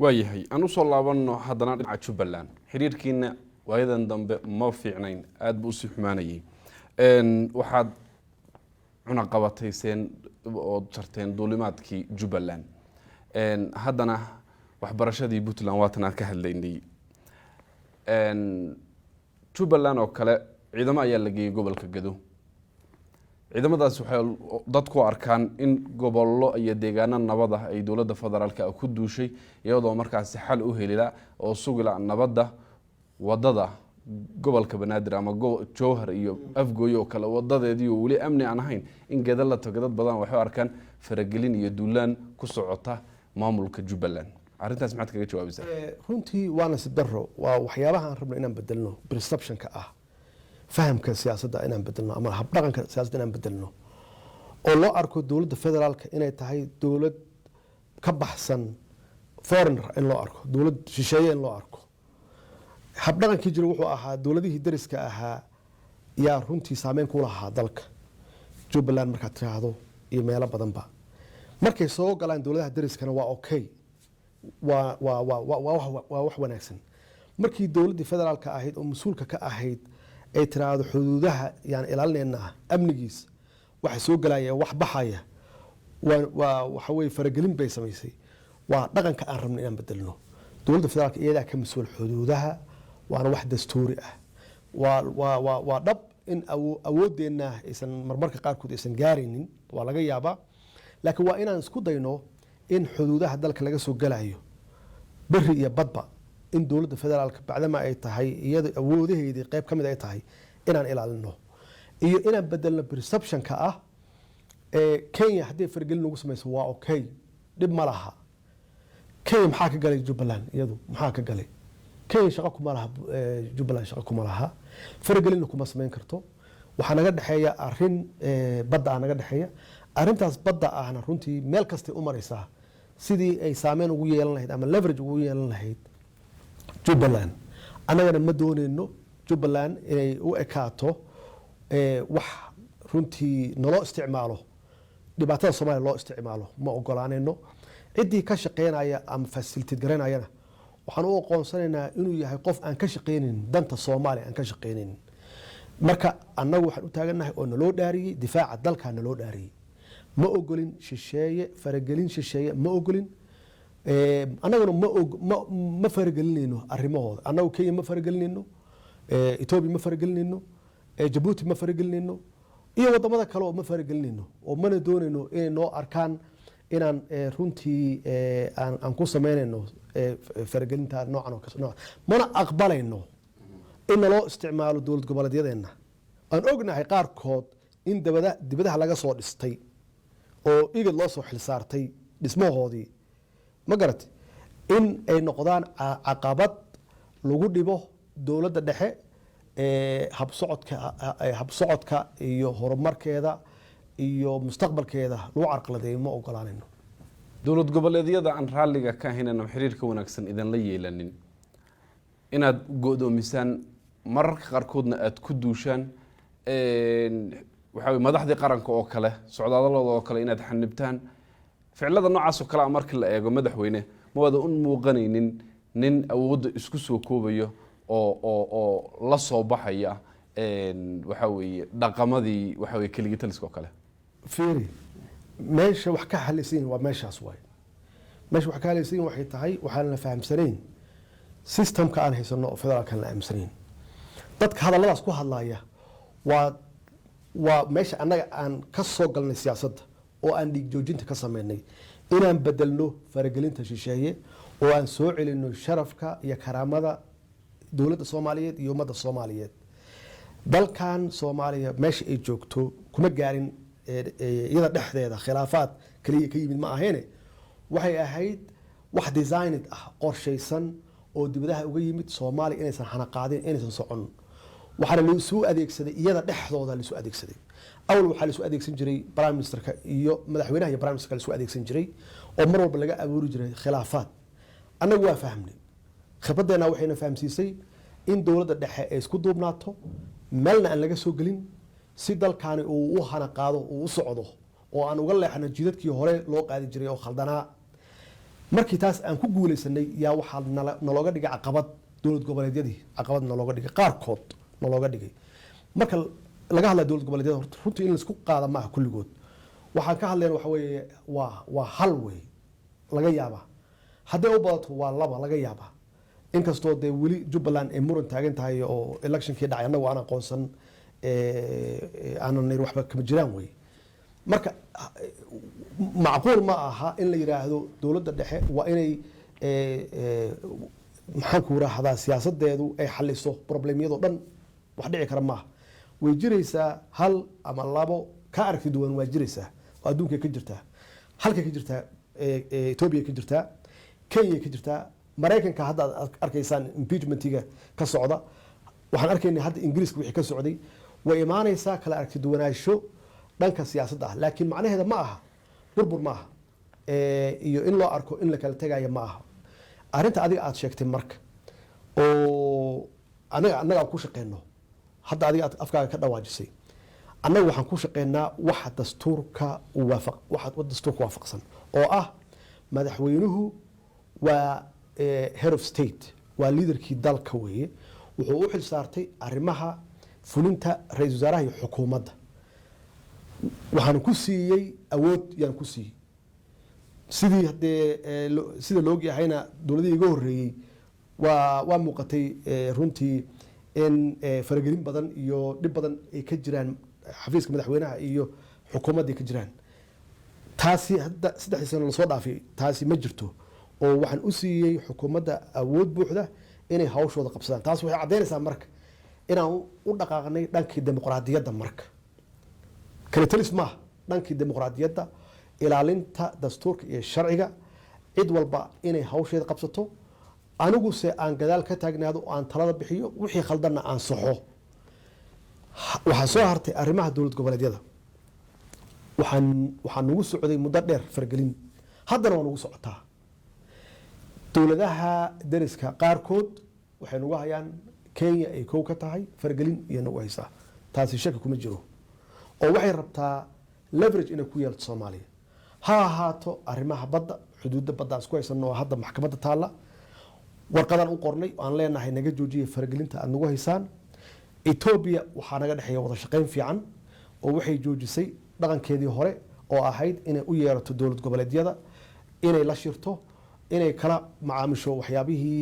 waayahay aan u soo laabano haddana dhinaca Jubbaland xiriirkiina waayadan dambe ma fiicnayn aad buu si xumaanayay waxaad cunaqabatayseen oo jarteen duulimaadkii Jubbaland haddana waxbarashadii Puntland waatan aad ka hadlaynay Jubbaland oo kale ciidamo ayaa la geeyay gobolka Gado ciidamadaas waxay dadku arkaan in gobollo iyo deegaano nabad ah ay dawladda federaalka ku duushay iyadoo markaas xal u helila oo sugila nabadda wadada gobolka Banaadir ama Jowhar iyo Afgooyo kala wadadeedii oo wali amni aan ahayn in Gado la tago dad badan waxay arkaan faragelin iyo duulaan ku socota maamulka Jubbaland arintaas maxaad kaga jawaabaysaa runtii waana sidaro waa waxyaabaha aan rabno inaan bedelno perception-ka fahamka siyaasadda inaan bedelno ama hab dhaqanka siyaasadda inaan bedelno oo loo arko dawladda federaalka inay tahay dawlad ka baxsan foreigner in loo arko dawlad shisheeye in loo arko hab dhaqankii jira wuxuu ahaa dawladihii dariska ahaa yaa runtii saameyn ku lahaa dalka Jubbaland markaad tiraahdo iyo meelo badanba markay soo galaan dawladaha dariskana waa okay waa wax wanaagsan markii dawladda federaalka ahayd oo mas'uulka ka ahayd ay tiraahdo xuduudaha yaan ilaalinayna amnigiis waxa soo galaya wax baxaya waxa way faragelin bay sameysay waa dhaqanka aan rabno inaan bedelno dawladda federaalka iyada ka mas'uul xuduudaha waana wax dastuuri ah waa dhab in awoodeena aysan marmarka qaarkood aysan gaaraynin waa laga yaabaa laakiin waa inaan isku dayno in xuduudaha dalka laga soo galayo bari iyo badba in dawladda federaalka bacdama ay tahay iyada awoodaheedii qayb kamid ay tahay inaan ilaalino iyo inaan bedelno perception-ka Kenya hadii fargelin ugu sameeyso waa okay dib ma laha Kenya maxaa ka galay Jubbaland iyadu maxaa ka galay Kenya shaqo kuma laha Jubbaland shaqo kuma laha fargelin kuma sameyn karto waxa naga dhaxeeya arin badda naga dhaxeeya arintaas badda ahna runtii meel kasta u maraysaa sidii ay saameyn ugu yeelan lahayd ama leverage ugu yeelan lahayd Jubbaland anagana ma doonayno Jubbaland inay u ekaato wax runtii naloo isticmaalo dhibaatada Soomaaliya loo isticmaalo ma ogolaanayno cidii ka shaqeynaya ama facilitate garanayana waxaan u aqoonsanaynaa inuu yahay qof aan ka shaqeynin danta Soomaaliya aan ka shaqeynin marka anagu waxaan u taaganahay oo naloo dhaariyay difaaca dalka naloo dhaariyay ma ogolin shisheeye faragelin shisheeye ma ogolin anaguna ma faragelinayno arrimahooda anagu Kenya ma faragelinayno Ethiopia ma faragelinayno Djibouti ma faragelinayno iyo wadamada kale oo ma faragelinayno oo mana doonayno inay noo arkaan inaan runtii aan ku sameynayno faragelinta noocan oo kasoo mana aqbalayno in loo isticmaalo dawlad goboleedyadeena aan ognahay qaarkood in dibadaha laga soo dhistay oo igad loo soo xil saartay dhismahoodii ma garat in ay noqdaan caqabad lagu dhibo dawladda dhexe hab socodka iyo horumarkeeda iyo mustaqbalkeeda lagu carqaladeeyo ma ogolaanayno dawlad goboleedyada aan raaliga ka ahaynna xiriirka wanaagsan idan la yeelanin inaad go'doomisaan mararka qaarkoodna aad ku duushaan waxa madaxdii qaranka oo kale socdaalada oo kale inaad xanibtaan ficilada noocaas oo kale markii la eego madaxweyne ma wada un muuqanaynin nin awood isku soo koobayo oo la soo baxaya waxa weeye dhaqamadii waxa weeye kaliya taliska oo kale fiiri meesha wax ka xalisin waa meeshaas way meesha wax ka xalisin waxay tahay waxaan la fahamsanayn systemka aan haysano oo federaalka la aaminsanin dadka hadalladaas ku hadlaya waa meesha anaga aan ka soo galnay siyaasadda oo aan dhig joojinta ka sameynay inaan bedelno faragelinta shisheeye oo aan soo celino sharafka iyo karaamada dawladda Soomaaliyeed iyo ummadda Soomaaliyeed dalkan Soomaaliya meesha ay joogto kuma gaarin iyada dhexdeeda khilaafaad kaliya ka yimid ma aheene waxay ahayd wax designed qorshaysan oo dibadaha uga yimid Soomaaliya inaysan xana qaadin inaysan socon waxaana la soo adeegsaday iyada dhexdooda la soo adeegsaday awal waxa la soo adeegsan jiray prime ministerka iyo madaxweynaha iyo prime ministerka la soo adeegsan jiray oo mar walba laga abuuri jiray khilaafaad anagu waa fahmnay khibradeena waxayna fahamsiisay in dawladda dhexe ay isku duubnaato meelna aan laga soo gelin si dalkaani uu u hana qaado uu u socdo oo aan uga leexno jidadkii hore loo qaadi jiray oo khaldanaa markii taas aan ku guulaysanay yaa waxaa nalooga dhigay caqabad dowlad goboleedyadii caqabad nalooga dhigay qaarkood nalooga dhigay marka laga hadlaya dowlad goboleedyada horta runtii in laisku qaada maaha kulligood waxaan ka hadlayna waxa weeye waa hal wey laga yaabaa hadday u badato waa laba laga yaabaa inkastoo dee weli Jubbaland ay muran taagan tahay oo electionkii dhacay annagu aan aqoonsan aanan waxba kama jiraan wey marka macquul ma aha in la yiraahdo dowladda dhexe waa inay maxaan ku raahdaa siyaasadeedu ay xaliso problemyada dhan wax dhici kara maaha way jiraysaa hal ama labo ka aragti duwan waa jiraysaa oo adduunka ka jirtaa halka ka jirtaa Ethiopia ka jirtaa Kenya ka jirtaa Mareykanka hadda arkaysaan impeachmentiga ka socda waxaan arkaynaa hadda Ingiriiska wixii ka socday way imaanaysaa kala aragti duwanaansho dhanka siyaasadda ah laakiin macnaheedu ma aha burbur ma aha iyo in loo arko in la kala tagayo ma aha arinta adiga aad sheegtay marka oo anaga ku shaqeyno hadda adiga afkaaga ka dhawaajisay annaga waxaan ku shaqeynaa waxa dastuurka waafaqsan oo ah madaxweynuhu waa head of state waa leaderkii dalka weeye wuxuu u xil saartay arrimaha fulinta ra'iisul wasaaraha iyo xukuumadda waxaan ku siiyay awood yaan ku siiyay sidii hadee sida loo yahayna dowladii iga horeeyay waa muuqatay runtii in faragelin badan iyo dhib badan ay ka jiraan xafiiska madaxweynaha iyo xukuumadda ka jiraan taasi hadda 3 sano la soo dhaafay taasi ma jirto oo waxaan u siiyay xukuumadda awood buuxda inay hawshooda qabsadaan taas waxay cadeynaysaa marka inaan u dhaqaaqnay dhankii dimuqraadiyadda marka kala talis ma dhankii dimuqraadiyadda ilaalinta dastuurka iyo sharciga cid walba inay hawsheeda qabsato anigu se aan gadaal ka taagnaado aan talada bixiyo wixii khaldanna aan saxo waxa soo hartay arrimaha dowlad goboleedyada waxaan nagu socday muddo dheer fargelin haddana waa nagu socotaa dowladaha dariska qaarkood waxay nagu hayaan Kenya ay koow ka tahay fargelin iyo nagu haysaa taasi shaki kuma jiro oo waxay rabtaa leverage inay ku yeelto Soomaaliya ha ahaato arrimaha badda xuduudda badda isku haysanno hadda maxkamadda taala warqadan u qornay aan leenahay naga joojiye fargelinta aad nagu haysaan Ethiopia waxaa naga dhaxeeya wada shaqeyn fiican oo waxay joojisay dhaqankeedii hore oo ahayd inay u yeerato dowlad goboleedyada inay la shirto inay kala macaamisho waxyaabihii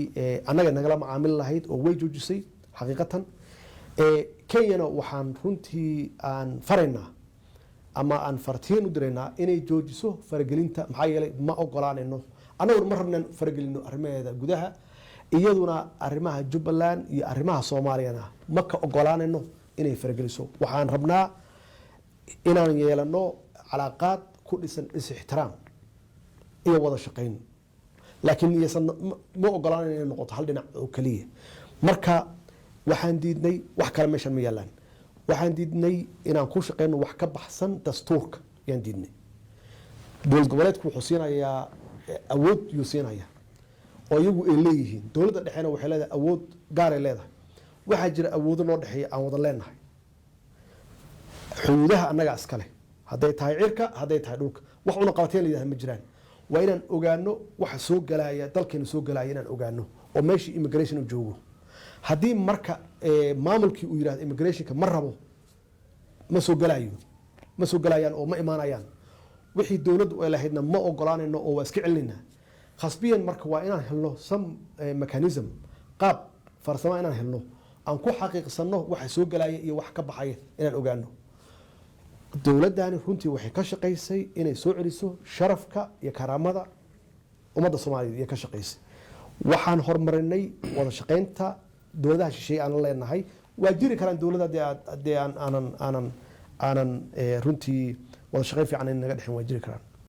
annaga nagala macaamil lahayd oo way joojisay xaqiiqatan Kenyana waxaan runtii aan faraynaa ama aan fartiin u diraynaa inay joojiso faragelinta maxaa yeelay ma ogolaanayno annagu ma rabnaan faragelino arrimaheeda gudaha iyaduna arrimaha Jubbaland iyo arrimaha Soomaaliyana ma ka ogolaanayno inay farageliso waxaan rabnaa inaan yeelano calaaqaad ku dhisan is-ixtiraam iyo wada shaqeyn laakiin iysan ma ogolaanayno inay noqoto hal dhinac oo kaliya marka waxaan diidnay wax kale meeshan ma yaalaan waxaan diidnay inaan ku shaqeyno wax ka baxsan dastuurka yaan diidnay dowlad goboleedku wuxuu siinayaa awood yuu siinayaa oo iyagu ay leeyihiin dowladda dhexena waxay leedahay awood gaar ay leedahay waxaa jira awoodo noo dhexeeya aan wada leenahay xuduudaha annaga iskale hadday tahay cirka hadday tahay dhulka wax una qabateen la yidhahda ma jiraan waa inaan ogaano waxa soo galaya dalkeena soo galaya inaan ogaano oo meeshii immigration u joogo haddii marka maamulkii uu yiraahdo immigrationka ma rabo ma soo galayaan oo ma imaanayaan wixii dowladdu ay lahaydna ma ogolaanayno oo waa iska celinaynaa khasbiyan marka waa inaan helno some mechanism qaab farsamo inaan helno aan ku xaqiiqsano waxa soo galaya iyo wax ka baxaya inaan ogaano dowladdaani runtii waxay ka shaqaysay inay soo celiso sharafka iyo karaamada ummadda Soomaaliyeed iyo ka shaqaysay waxaan horumarinay wada shaqaynta dowladaha shisheeye aan leenahay waa jiri karaan dowladda aanan runtii wada shaqayn fiican in naga dhexin waa jiri karaan